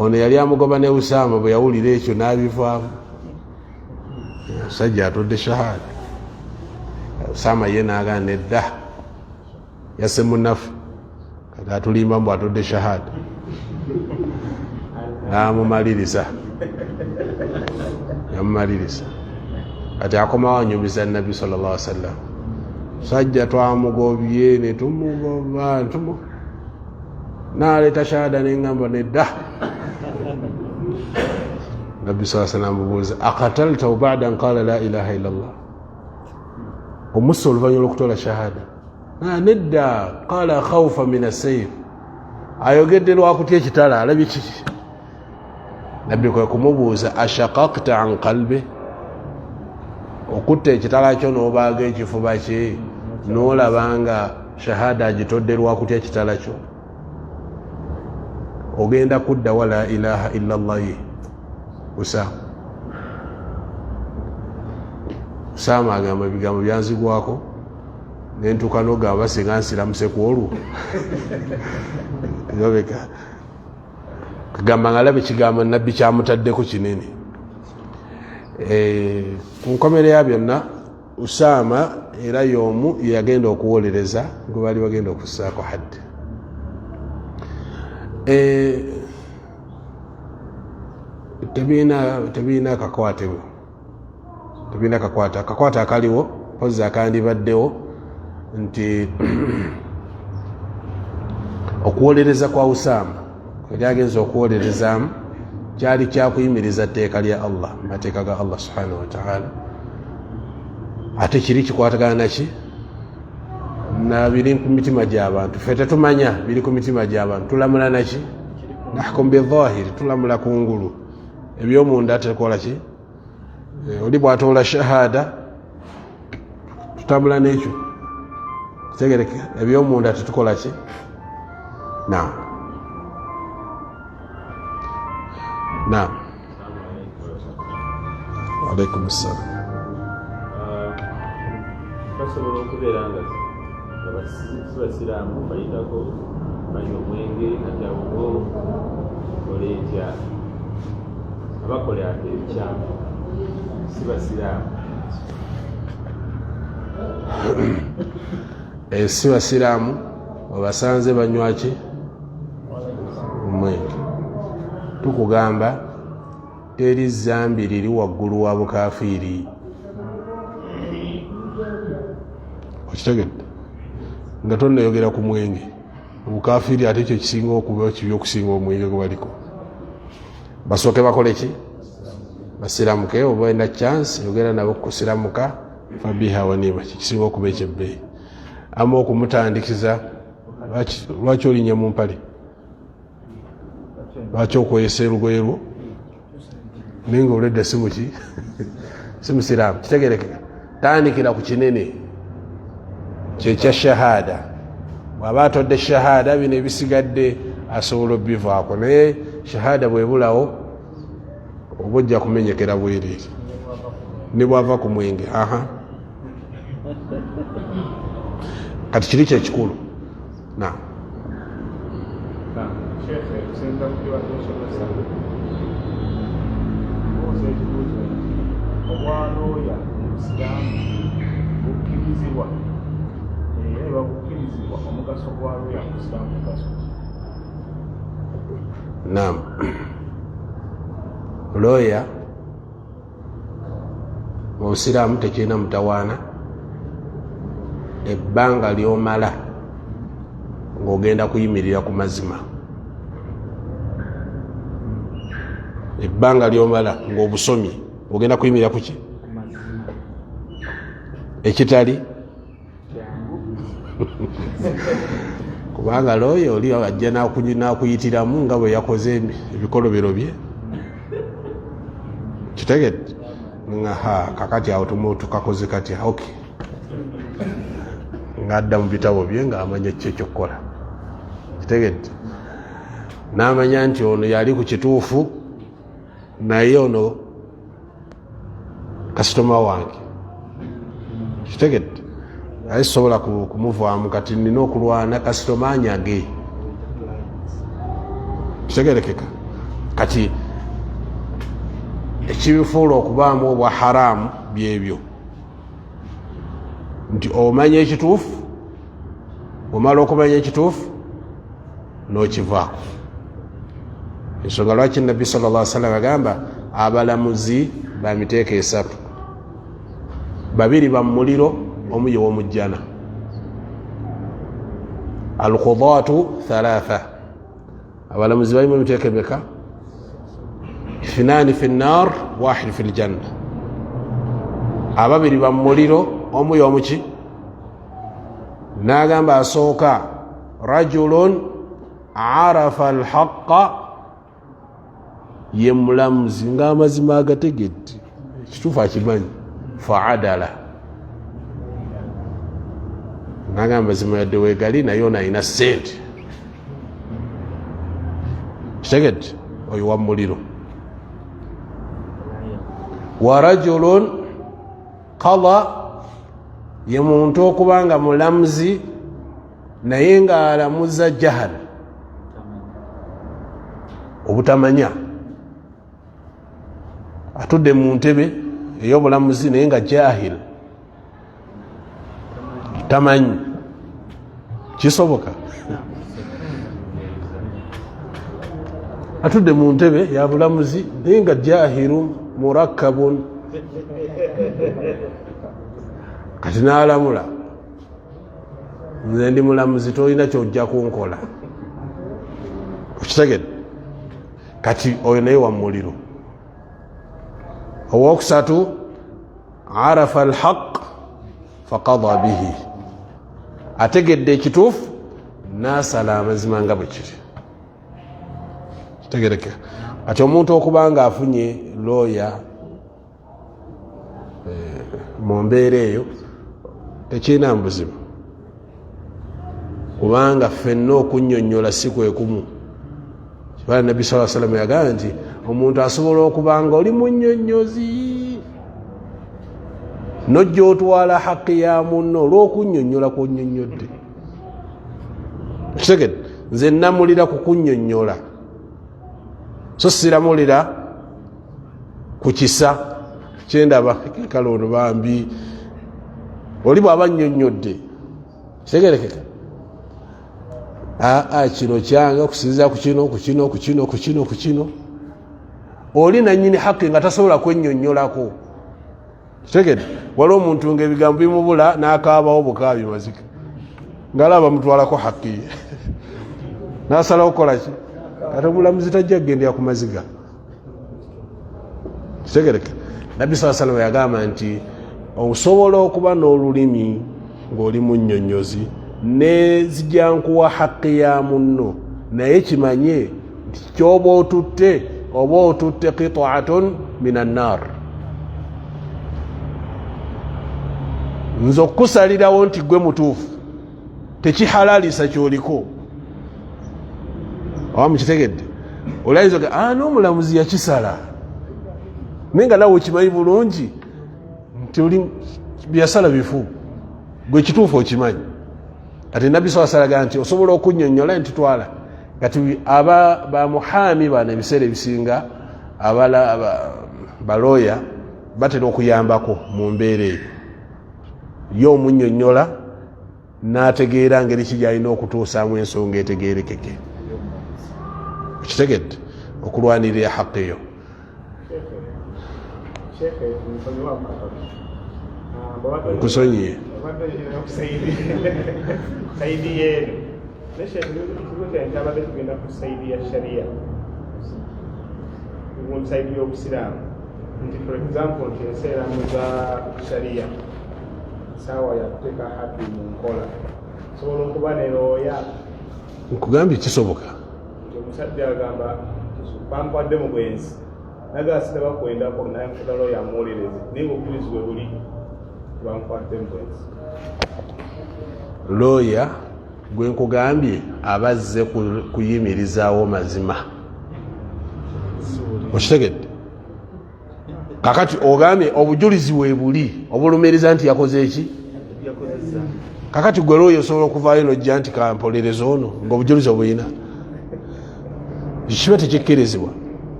Ono yali amugoba ne Usaama bwe yawulira ekyo n'abivaamu. Omusajja atudde shahada. Usaama ye n'agamba nedda yasse munafu kati atulimba mbu atudde shahada. N'amumaliriza, yamumaliriza. Kati akomawo anyumiza nabbi sallallahu alaihi wasallam. Sajja twamugobye ne tumugoba n'aleeta shahada n'eŋŋamba nedda. Nabbi sallallahu alaihi wasallam amubuuza akataltahu ba'da an qala la ilaha illa allah, omusse oluvannyuma lw'okutola shahada? Nedda, qala khawfa min as-sayf, ayogedde lwakutya ekitala, alabye kiki. Nabbi kwe kumubuuza ashaqaqta an qalbi, okutta ekitala kyo n'obaaga ekifuba kye n'olabanga shahada agitodde lwakutya ekitala kyo, ogenda kudda wa la ilaha illa allah ye? Usaama agamba ebigambo byanzigwako nentuuka n'ogamba singa nsiramuse ku olwo. Kagamba nga labe kigambo nabbi kyamutaddeko kinene. Ku nkomere ya byonna Usaama era y'omu yagenda okuwolereza gwe baali bagenda okussaako haddi. Tebiina kakwate, tebiina kakwate akaliwo pozi akandibaddewo nti okuwolereza kwa Usaama kwali agenza okuwolerezaamu kyali kyakuyimiriza tteeka lya Allah, mateeka ga Allah subhanahu wa ta'ala. Ate kiri kikwatagana naki na biri ku mitima gy'abantu. Ffe tetumanya biri ku mitima gy'abantu, tulamula naki nahkum bidhahiri, tulamula kungulu. Ebyomunda tekola ki, oli bw'atoola shahada tutambula n'ekyo. Kitegereka ebyomunda tetukola ki. Naam. Alaikum assalam. Basobola okubeera nga basiraamu bayitako banywa omwenge kati abo olentya abakola ate ebikyamu si basiraamu. Si basiraamu obasanze banywaki omwenge, tukugamba teri zambi liri waggulu wa bukafiiri. Okitegedde nga tonnayogera ku mwenge obukafiiri ate ekyo kisinga okuba kibi okusinga omwenge gwe baliko. basooke bakole ki basiramuke oba olina chance yogera nabo kusiramuka fabiha wanima kikisinga okuba ekyebbeeyi ama okumutandikiza lwaki olinya mu mpale lwaki okweyesa elugoye lwo naye nga oledda simuki simusiraamu kitegerekeka tandikira ku kinene kyekya shahada bw'aba atodde shahada bino ebisigadde asobola obivaako naye shahada bwebulawo oba ojja kumenyekera bwereere ne bwava ku mwenge kati kiri kyekikulu na obwalooya omusiraamu bukkirizibwa era bakukkirizibwa omugaso gwalooya musiraamu mugaso naam looya mu busiraamu tekirina mutawaana ebbanga lyomala ng'ogenda kuyimirira ku mazima ebbanga lyomala ng'obusomye ogenda kuyimirira kuki ekitali kubanga looyo oli ajja nakuyitiramu nga bwe yakoze ebikolobero bye kitegedde kakati awo tukakoze kati ok ngaadda mu bitabo bye ngaamanya kyekyokukola kitegedde n'amanya nti ono yali ku kituufu naye ono kasitoma wange kitegedde aye sobola kumuvaamu kati nina okulwana kasitoma anyage kitegerekeka kati ekibifuula okubaamu obwa haramu byebyo nti omanya ekituufu omala okumanya ekituufu n'okivaako ensonga lwaki nabbi sallallahu alaihi wasallam agamba abalamuzi bamiteeka esatu babiri bamuliro omu ye w'omujjana alqudaatu thalatha abalamuzi balimu emiteeka emeka ithnani fi nnar wahid fi ljanna ababiri bamuliro omu ye omuki n'agamba asooka rajulun arafa alhaqa ye mulamuzi ng'amazima agategedde ekituufu akimanyi faadala nagamba mazima yadde weegali naye ono alina ssente kitegedde oyo wa muliro wa rajulun qada ye muntu okubanga mulamuzi naye ng'alamuza jahal obutamanya atudde mu ntebe ey'obulamuzi naye nga jahil tamanyi kisoboka atudde mu ntebe ya bulamuzi naye nga jahiru murakkabun kati n'alamula nze ndi mulamuzi tolina kyojja kunkola okitegedde kati oyo naye wa muliro owokusatu arafa alhaq faqada bihi ategedde ekituufu n'asala amazima nga bwe kiri kitegereka ati omuntu okubanga afunye looya mu mbeera eyo tekirina buzibu kubanga ffenna okunnyonnyola si kwekumu kibala nabbi saa sallam yagamba nti omuntu asobola okubanga oli munnyonnyozi nojja otwala haqqi ya munno olw'okunnyonnyola kwonnyonnyodde kitegedde nze namulira kukunnyonnyola so siramulira ku kisa kyendaba kale ono bambi oli bw'aba nnyonnyodde kitegerekeka kino kyange okusinziira ku kino oli nannyini haqqi nga tasobola kwennyonnyolako kitegedde waliwo omuntu ngaebigambo bimubula n'akaabawo bukaabi mazika ngaalaba mutwalako haqqi n'asalawo kukola ki kati omulamuzi tajja kugendera ku maziga kitegereke. Nabbi sallallahu alaihi wasallam yagamba nti osobola okuba n'olulimi ng'oli munnyonnyozi ne zijjankuwa haqqi ya munno, naye kimanye nti kyoba otutte qit'atun minan nar. Nze okusalirawo nti gwe mutuufu tekihalalisa kyoliko. Mukitegedde? Olayinza ga n'omulamuzi yakisala, naye nga nawe okimanyi bulungi nti oli byasala bifu, gwe kituufu okimanyi. Kati Nabbi sallallahu alaihi wasallam nti osobola okunnyonnyola nti twala. Kati aba ba muhami bano ebiseera ebisinga balooya batera okuyambako mu mbeera eyo, ye omunnyonnyola n'ategeera ngeri ki gy'alina okutuusaamu ensonga etegeerekeke. Kitegedde okulwanirira haqqi eyo. Nkusonyiye saidi y'obusiraamu nti for example nti enseeramu za sharia saawa yakuteeka haki mu nkola sobola okuba nerooya. Nkugambye kisoboka nti omusajja agamba bankwadde mu bwenzi nagaa sitabakwendako naye nkuta looya amuwulirize naye obujulizi bwe buli bankwadde mu bwenzi. Looya gwe nkugambye abazze kuyimirizaawo mazima. Okitegedde? Kakati ogambye obujulizi we buli obulumiriza nti yakoze eki? Kakati gwe looya osobola okuvaayo n'ojja nti kampolereza ono ng'obujulizi obulina. Kiba tekikkirizibwa.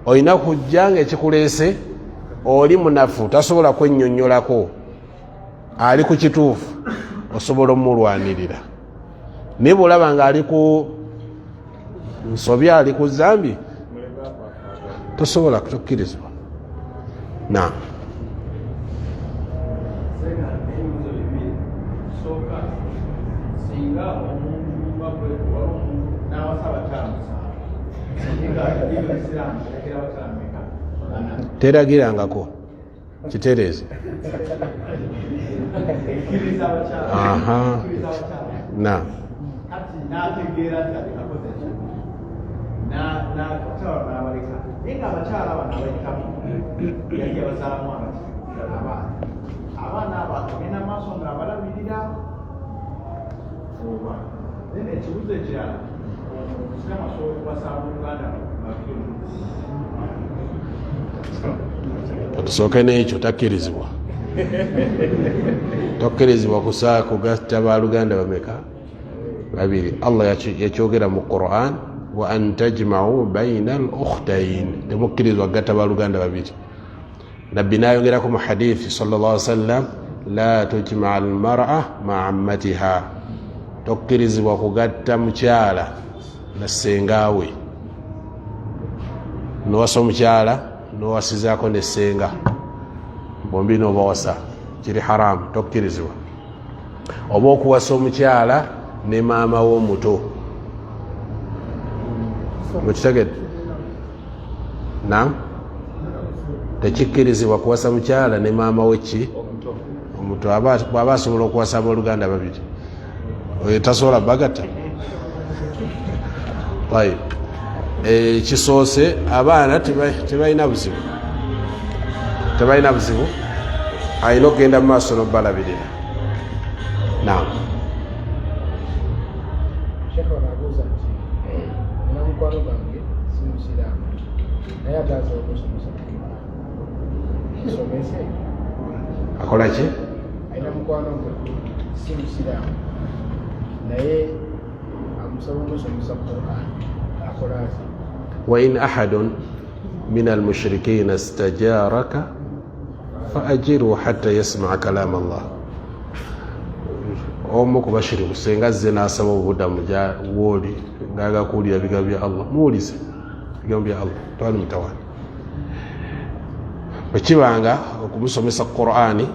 Olina kujja ng'ekikuleese oli munafu tasobola kwennyonnyolako, ali ku kituufu, osobola omulwanirira. Naye bw'olaba ng'ali ku nsobya, ali ku zambi, tosobola kutokkirizibwa. Naam. Teragirangako kitereeze. Naam. Tusooke n'ekyo takkirizibwa. Tokkirizibwa kugatta baaluganda bameka? Babiri. Allah yakyogera mu Qur'an, wa an tajma'u bayna al-ukhtayn. Temukkirizibwa gatta baaluganda babiri. Nabbi n'ayongerako mu hadithi sallallahu alaihi wasallam, la tujma' al-mar'a ma'a ammatiha. Tokkirizibwa kugatta mukyala na ssengaawe. N'owasa omukyala n'owasizaako ne ssenga, bombi n'obawasa, kiri haramu, tokkirizibwa. Oba okuwasa omukyala ne maama w'omuto, mukitegedde? Naam. Tekikkirizibwa kuwasa mukyala ne maama we ki? Omuto. Bw'aba asobola okuwasa abooluganda babiri, oyo tasobola bagatta. Kisoose abaana tebalina buzibu, alina okugenda mu maaso n'obalabirira. Naam. Shekhe anabuuza nti nina mukwano gwange si musiraamu naye ataaza okusomesa kisomese. Akola ki? Alina mukwano gwe si musiraamu naye amusaba okusomesa Qur'an, akola ati وإن أحد من المشركين استجارك فأجره حتى يسمع كلام الله. Omu ku bashiriku senga azze n'asaba obuddamu w'oli ng'aga kuwulira ebigambo bya Allah, muwulize ebigambo bya Allah, tewali mutawaana. Bwe kibanga okumusomesa Qur'ani,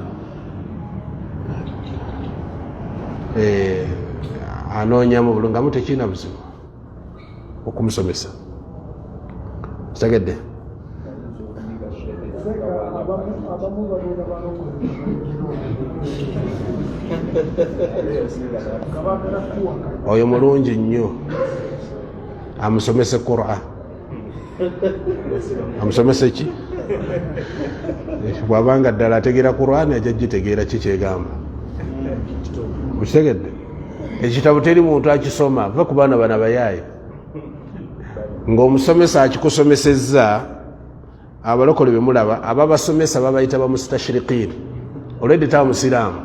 anoonyamu bulungamu tekirina buzibu okumusomesa. Kitegedde? oyo mulungi nnyo amusomese Qur'an amusomese ki bwabanga ddala ategeera Qur'an ajja gitegeera kikyegamba mukitegedde ekitabo teri muntu akisoma va ku baana bana bayaaye ng'omusomesa akikusomesezza abalokole be mulaba ababasomesa babayita bamustashriqin olwedde taba musiraamu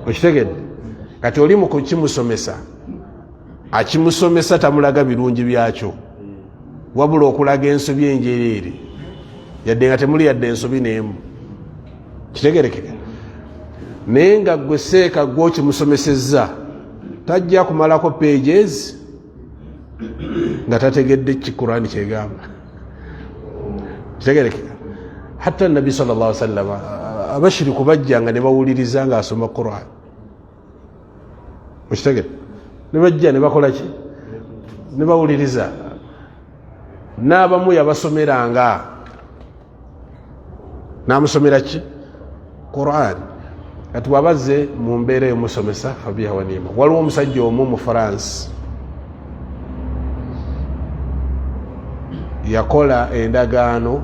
okitegedde kati oli mu kukimusomesa akimusomesa tamulaga birungi byakyo wabula okulaga ensobi enjereere yadde nga temuli yadde ensobi n'emu kitegerekeka naye nga gwe seeka gwokimusomesezza tajja kumalako pages nga tategedde kikurani kyegamba kitegerekeka hatta nabi sallallahu alaihi wasallam abashiriku bajjanga ne bawuliriza nga asoma Qur'an mukitegedde ne bajja ne bakola ki ne bawuliriza n'abamu yabasomeranga n'amusomera ki Qur'an kati bwabazze mu mbeera y'omusomesa fabiha wa niima waliwo omusajja omu mu France yakola endagaano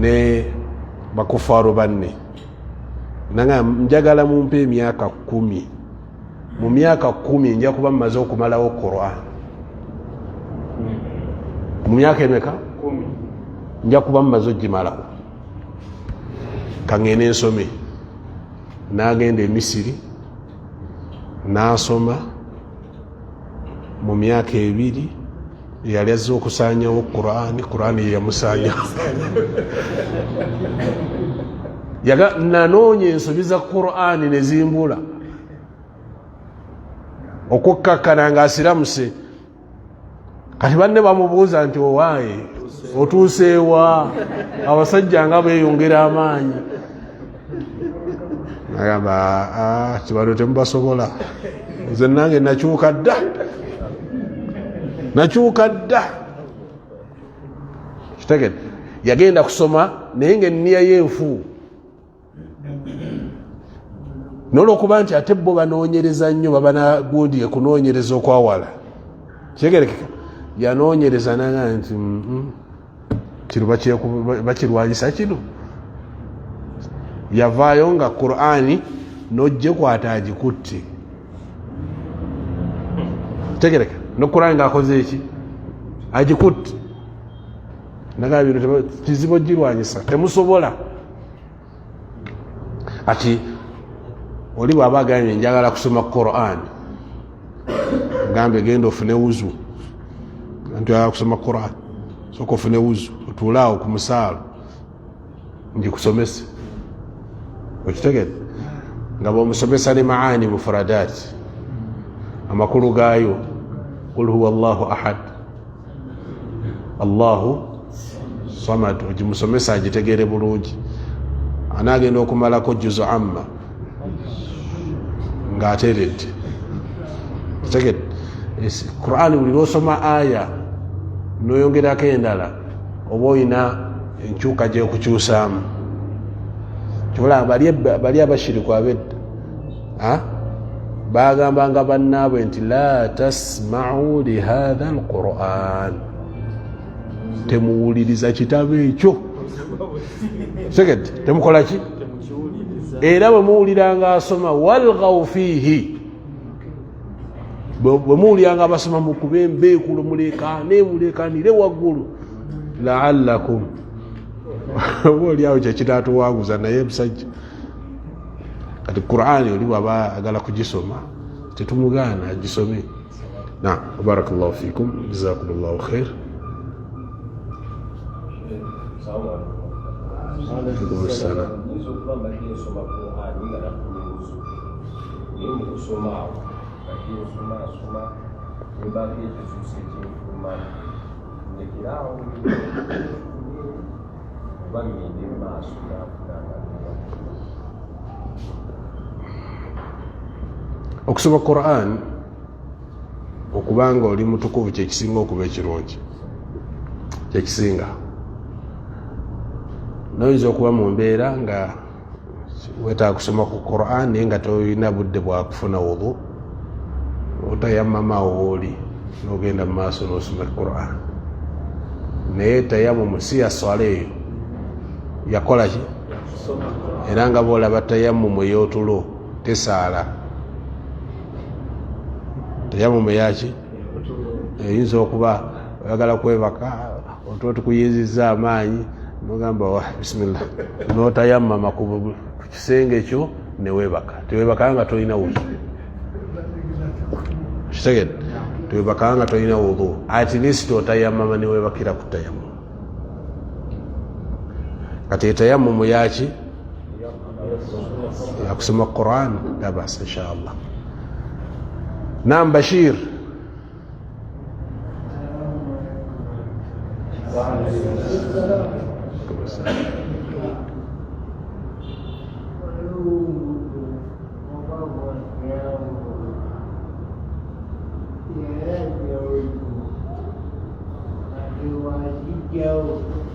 ne bakufaaru banne nanga njagala mumpe emyaka 10 mu myaka 10 nja kuba mmaze okumalawo Qur'an mu myaka emeka 10 nja kuba mmaze ogimalawo kangende ensome n'agenda e Misiri n'asoma mu myaka 2 yali azze okusaanyawo Qur'ani ye yamusaanyawo nanoonya ensobi za Qur'ani ne zimbula okukkakkana ng'asiramuse kati banne bamubuuza nti owaaye otuuseewa abasajja nga beeyongera amaanyi agamba kibalo temubasobola nze nange nakyuka dda kitegedde yagenda kusoma naye ngaenniya yenfu n'olwokuba nti ate bo banoonyereza nnyo baba nagundiye kunoonyereza okwawala kitegerekeka yanoonyereza naga nti kino bakirwanyisa kino yavaayo nga Qur'ani nojje kwata agikutte tegereka no Qur'ani ng'akoze eki agikutte naga bino kizibu girwanyisa temusobola ati oli bw'aba agambye njagala kusoma Qur'ani gambe genda ofune wuzu nti oyagala kusoma Qur'ani soka ofune wuzu otuulaawo ku musaalo ngikusomese okitegedde nga bw'omusomesa ne maani mufuradaati amakulu gaayo qul huwa Allahu ahad Allahu samad ogimusomesa agitegere bulungi anaagenda okumalako juzu amma ng'ateredde kitegedde Qur'ani buli lw'osoma aya n'oyongerako endala oba oyina enkyuka gy'okukyusaamu kibulaba bali abashiriku abedda bagambanga bannaabwe nti la tasma'u lihatha alquran temuwuliriza kitabo ekyo kitegedde temukola ki era bwe muwuliranga asoma walghaw fiihi bwe muwuliranga abasoma mukube embeekulo muleekaanire waggulu la'allakum oba oliawo kyekitaatuwanguza naye musajja kati Qur'ani oli bw'aba agala kugisoma tetumugaana agisome naam barakallahu fikum jazakumullahu khair okusoma Qur'an okubanga oli mutukuvu kyekisinga okuba ekirungi kyekisinga noyinza okuba mu mbeera nga wetaaga kusoma ku Quran naye nga toyina budde bwakufuna wudu, otayammama wooli nogenda mu maaso nosoma Quran. Naye tayammum si ya swala eyo, yakola ki? Era nga boolaba tayammum ey'otulo tesaala. Tayammum yaki? Eyinza okuba oyagala kwebaka otulo tukuyinzizza amaanyi nogamba bisimillah notayammama ku kisenge kyo newebaka. Tewebaka nga tolina wudu. Kitegedde? Tewebaka nga tolina wudu. At least otayammama newebakira ku tayammum. Kati tayammum yaki? Yakusoma Quran la basa inshallah. Naam Bashir.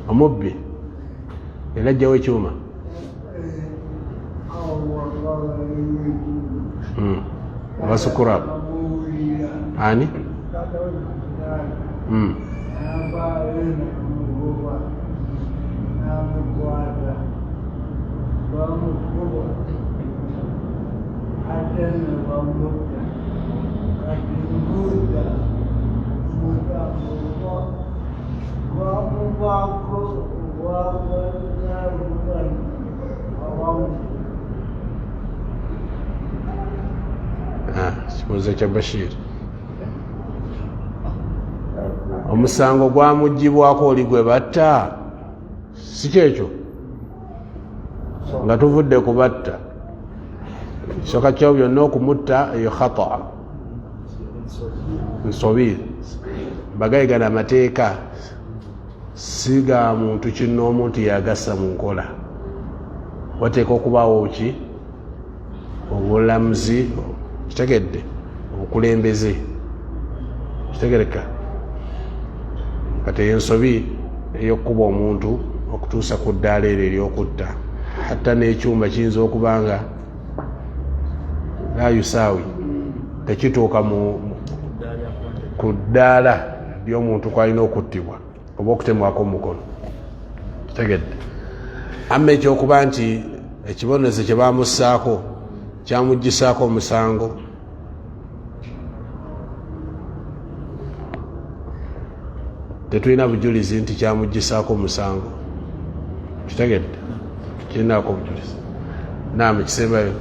Omubbi elajjawo ekyuma abasukura ani kibuuzo kya Bashir. Omusango gwamugibwako oli gwe batta, si kyekyo nga tuvudde kubatta. Kisooka kyawo byonna okumutta eyo khata, nsobi. Bagayigana amateeka siga muntu kinoomu nti yagassa mu nkola. Wateeka okubaawo ki? Obulamuzi, kitegedde? Obukulembeze, kitegereka? Kati ensobi ey'okkuba omuntu okutuusa ku ddaala eryo ery'okutta, hatta n'ekyuma kiyinza okubanga la yusaawi, tekituuka ku ddaala ly'omuntu kwalina okuttibwa oba okutemwako omukono, kitegedde? Amma ekyokuba nti ekibonerezo kye baamussaako kyamuggisaako omusango, tetulina bujulizi nti kyamuggisaako omusango, kitegedde? Kirinaako obujulizi. Naam, ekisembayo.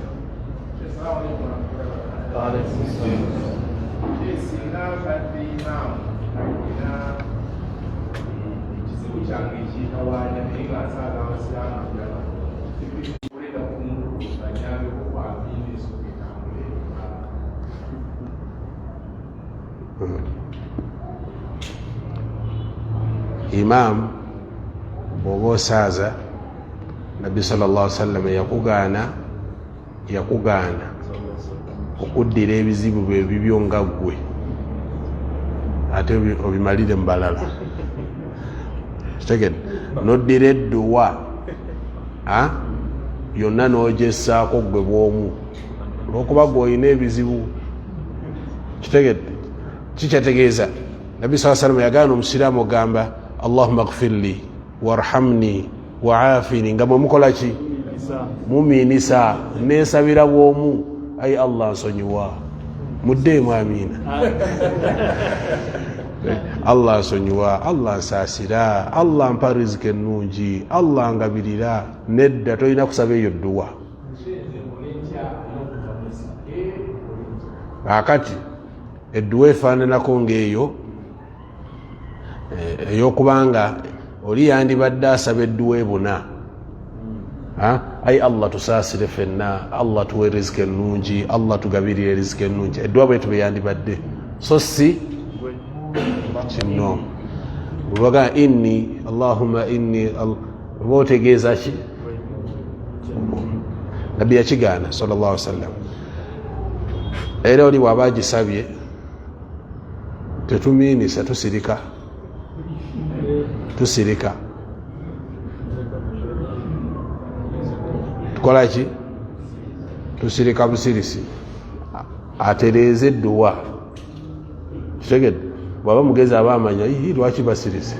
Imam bw'oba osaaza, Nabbi sallallahu alaihi wasallam yakugaana okuddira ebizibu bye bibyo nga ggwe ate obimalire mu balala, kitegedde? Noddira edduwa yonna n'ogessaako ggwe bw'omu olw'okuba ggwe olina ebizibu, kitegedde? Kikyategeeza Nabbi sallallahu alaihi wasallam yagaana omusiraamu ogamba Allahumma ighfirli warhamni wa'afini, nga mwemukola ki? Mumiinisa, neesabira bw'omu, ayi Allah nsonyiwa, muddeemu amiina. Allah nsonyiwa, Allah nsaasira, Allah mpa riziki ennungi, Allah ngabirira. Nedda, tolina kusaba eyo dduwa. Akati edduwa efaananako ng'eyo ey'okubanga oli yandibadde asaba edduwa ebuna, ayi Allah tusaasire ffenna, Allah tuwe riziki ennungi, Allah tugabirire riziki ennungi, edduwa bwetu bwe yandibadde, so si kino olwaga inni Allahumma inni oba otegeeza ki? Nabbi yakigaana sallallahu alaihi wasallam. Era oli bw'aba agisabye tetumiinisa, tusirika. tukola ki tusirika busirisi atereeze edduwa kitegedde bwaba mugezi aba amanya lwaki basirisi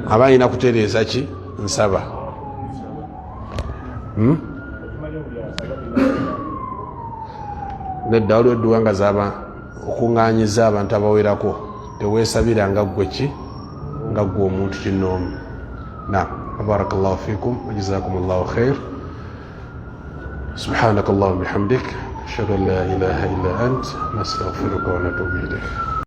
aba alina kutereeza ki nsaba nedda waliwo edduwa nga zaba okuŋŋaanyiza abantu abawerako teweesabira nga ggwe ki nga ggwe omuntu kinoomu naam barakallahu fikum wajazakum allahu khair subhanaka allahumma bihamdik ashhadu an la ilaha illa ant nastaghfiruka wa natubu ilayk